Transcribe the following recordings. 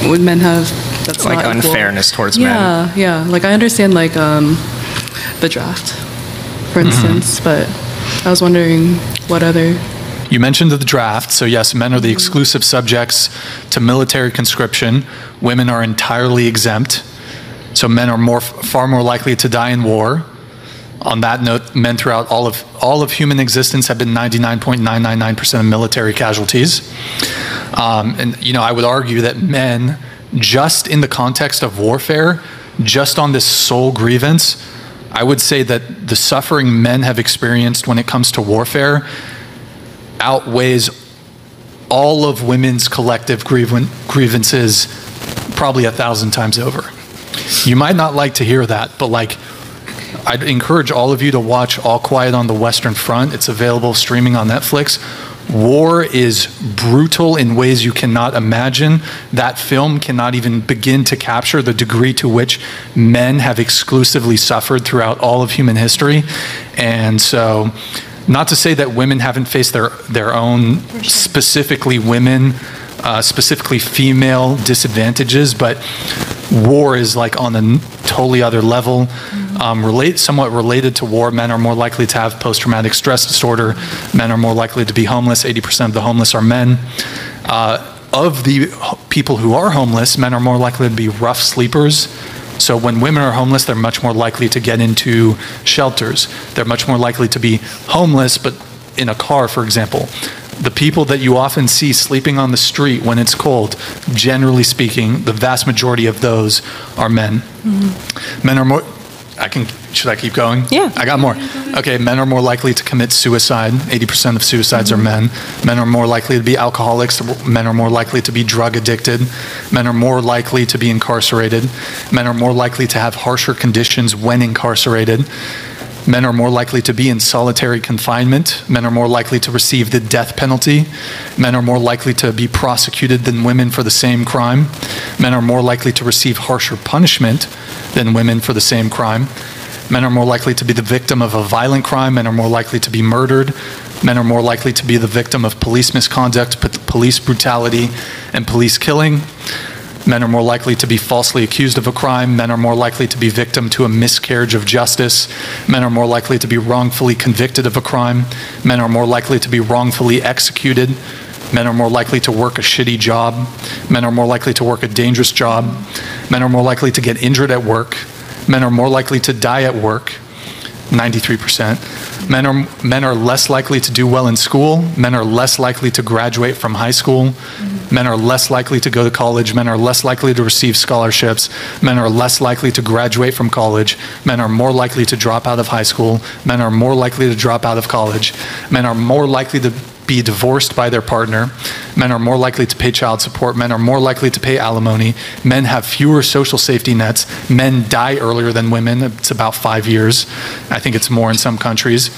would men have that's Like not equal? unfairness towards men. Yeah. Like I understand like the draft, for instance, but I was wondering what other. You mentioned the draft, so yes, men are the exclusive subjects to military conscription. Women are entirely exempt, so men are far more likely to die in war. On that note, men throughout all of human existence have been 99.999% of military casualties. And I would argue that men, just in the context of warfare, just on this sole grievance, I would say that the suffering men have experienced when it comes to warfare outweighs all of women's collective grievances probably 1,000 times over. You might not like to hear that, but I'd encourage all of you to watch All Quiet on the Western Front. It's available streaming on Netflix. War is brutal in ways you cannot imagine. That film cannot even begin to capture the degree to which men have exclusively suffered throughout all of human history. And so, not to say that women haven't faced their own, specifically women, specifically female disadvantages, but war is on a totally other level. Somewhat related to war, men are more likely to have post-traumatic stress disorder. Men are more likely to be homeless. 80% of the homeless are men. Of the people who are homeless, men are more likely to be rough sleepers. So when women are homeless, they're much more likely to get into shelters. They're much more likely to be homeless, but in a car, for example. The people that you often see sleeping on the street when it's cold, generally speaking, the vast majority of those are men. Men are more... Should I keep going? Yeah. I got more. Okay, men are more likely to commit suicide. 80% of suicides are men. Men are more likely to be alcoholics. Men are more likely to be drug addicted. Men are more likely to be incarcerated. Men are more likely to have harsher conditions when incarcerated. Men are more likely to be in solitary confinement. Men are more likely to receive the death penalty. Men are more likely to be prosecuted than women for the same crime. Men are more likely to receive harsher punishment than women for the same crime. Men are more likely to be the victim of a violent crime. Men are more likely to be murdered. Men are more likely to be the victim of police misconduct, police brutality, and police killing. Men are more likely to be falsely accused of a crime. Men are more likely to be victim to a miscarriage of justice. Men are more likely to be wrongfully convicted of a crime. Men are more likely to be wrongfully executed. Men are more likely to work a shitty job. Men are more likely to work a dangerous job. Men are more likely to get injured at work. Men are more likely to die at work, 93%. Men are less likely to do well in school. Men are less likely to graduate from high school. Men are less likely to go to college. Men are less likely to receive scholarships. Men are less likely to graduate from college. Men are more likely to drop out of high school. Men are more likely to drop out of college. Men are more likely to be divorced by their partner. Men are more likely to pay child support. Men are more likely to pay alimony. Men have fewer social safety nets. Men die earlier than women. It's about 5 years. I think it's more in some countries.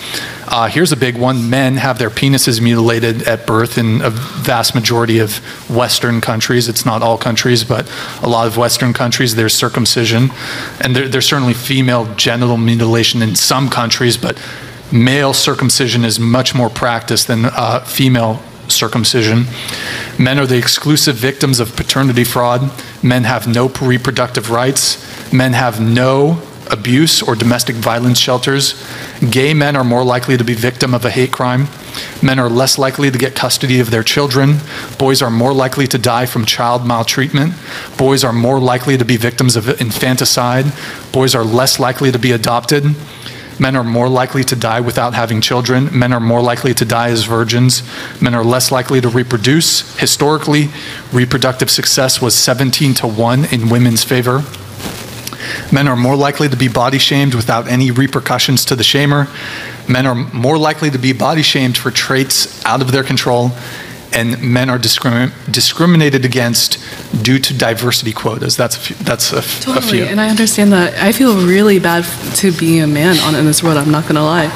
Here's a big one. Men have their penises mutilated at birth in a vast majority of Western countries. It's not all countries, but a lot of Western countries, there's circumcision. And there's certainly female genital mutilation in some countries, but male circumcision is much more practiced than female circumcision. Men are the exclusive victims of paternity fraud. Men have no reproductive rights. Men have no abuse or domestic violence shelters. Gay men are more likely to be victim of a hate crime. Men are less likely to get custody of their children. Boys are more likely to die from child maltreatment. Boys are more likely to be victims of infanticide. Boys are less likely to be adopted. Men are more likely to die without having children. Men are more likely to die as virgins. Men are less likely to reproduce. Historically, reproductive success was 17-1 in women's favor. Men are more likely to be body shamed without any repercussions to the shamer. Men are more likely to be body shamed for traits out of their control. And men are discriminated against due to diversity quotas. That's a Totally, few. and I understand that. I feel really bad to be a man in this world, I'm not going to lie.